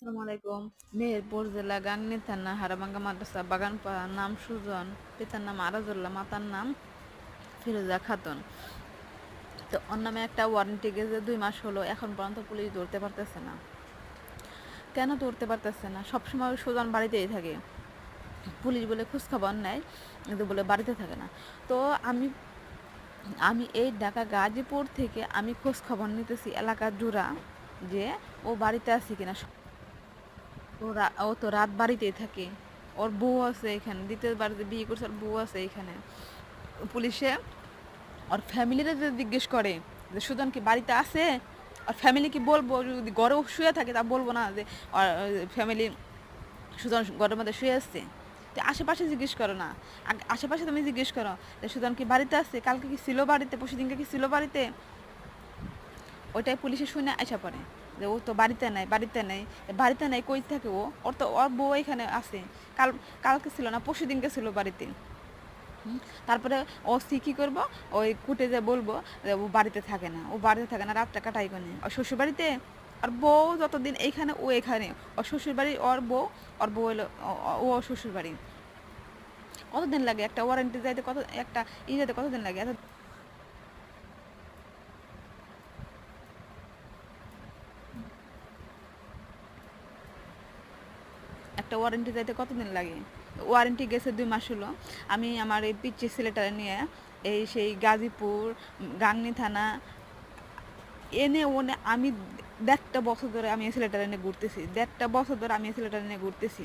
আসসালামু আলাইকুম। মেহেরপুর জেলা গাংনী থানা হারাবাঙ্গা মাদ্রাসা বাগানপাড়া। নাম সুজন, পিতার নাম আরাজুল্লাহ, মাতার নাম ফিরোজা খাতুন। তো ওর নামে একটা ওয়ারেন্টি গেছে, 2 মাস হলো, এখন পর্যন্ত পুলিশ ধরতে পারতেছে না। কেন ধরতে পারতেছে না? সবসময় সুজন বাড়িতেই থাকে, পুলিশ বলে খোঁজ খবর নেয়, কিন্তু বলে বাড়িতে থাকে না। তো আমি আমি এই ঢাকা গাজীপুর থেকে আমি খোঁজ খবর নিতেছি এলাকা জুড়া, যে ও বাড়িতে আছে কিনা। ও তো রাত বাড়িতেই থাকে, ওর বউ আছে এখানে, দ্বিতীয় বাড়িতে বিয়ে করছে, ওর বউ আছে এখানে। পুলিশে ওর ফ্যামিলিরা যদি জিজ্ঞেস করে যে সুজন কি বাড়িতে আছে, আর ফ্যামিলি কি বলবো? যদি ঘরেও শুয়ে থাকে তা বলবো না যে ফ্যামিলি সুজন ঘরের মধ্যে শুয়ে আসছে। তো আশেপাশে জিজ্ঞেস করো না, আশেপাশে তুমি জিজ্ঞেস করো যে সুজন কি বাড়িতে আছে, কালকে কি ছিল বাড়িতে, পরশুদিনকে কি ছিল বাড়িতে। ওইটাই পুলিশে শুনে আসা পড়ে যে ও তো বাড়িতে নাই, বাড়িতে নেই। বাড়িতে নেই কই থাকে ও? ওর বউ এখানে আছে। কাল কালকে ছিল না, পরশু দিনকে ছিল বাড়িতে। তারপরে ও সি কী করবো, ওই কুটে যে বলবো যে ও বাড়িতে থাকে না, ও বাড়িতে থাকে না, রাতটা কাটাই কোনে ওর শ্বশুর বাড়িতে। আর বউ যতদিন এইখানে, ও এখানে। ওর শ্বশুর বাড়ি ওর বউ হলো ও ওর শ্বশুর বাড়ি। কতদিন লাগে একটা ওয়ারেন্টি যাইতে, একটা যেতে কতদিন লাগে? একটা ওয়ারেন্টি যাইতে কতদিন লাগে? ওয়ারেন্টি গেছে 2 মাস হলো। আমি আমার এই পিচ্চি ছেলেটা নিয়ে এই সেই গাজীপুর গাংনী থানা এনে ওনে আমি 1.5 বছর ধরে আমি এই ছেলেটা নিয়ে ঘুরতেছি, 1.5 বছর ধরে আমি এই ছেলেটা নিয়ে ঘুরতেছি।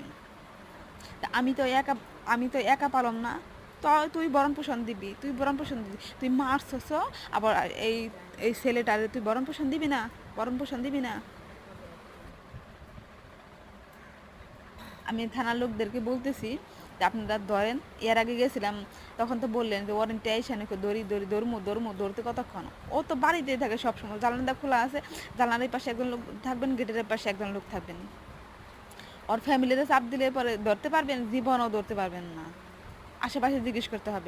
তা আমি তো একা পারলাম না। তো তুই ভরণ পোষণ দিবি, তুই ভরণ পোষণ দিবি, তুই মারছস, আবার এই এই ছেলেটারে তুই ভরণ পোষণ দিবি না? ভরণ পোষণ দিবি না? আমি থানার লোকদেরকে বলতেছি যে আপনারা ধরেন। এর আগে গেছিলাম, তখন তো বললেন যে ওয়ারেন্টি আইসা নাকি ধরতে কতক্ষণ? ও তো বাড়িতেই থাকে সবসময়, জানালাটা খোলা আছে, জানালার পাশে একজন লোক থাকবেন, গেটের পাশে একজন লোক থাকবেন। ওর ফ্যামিলিতে চাপ দিলে পরে ধরতে পারবেন? জীবনও ধরতে পারবেন না। আশেপাশে জিজ্ঞেস করতে হবে।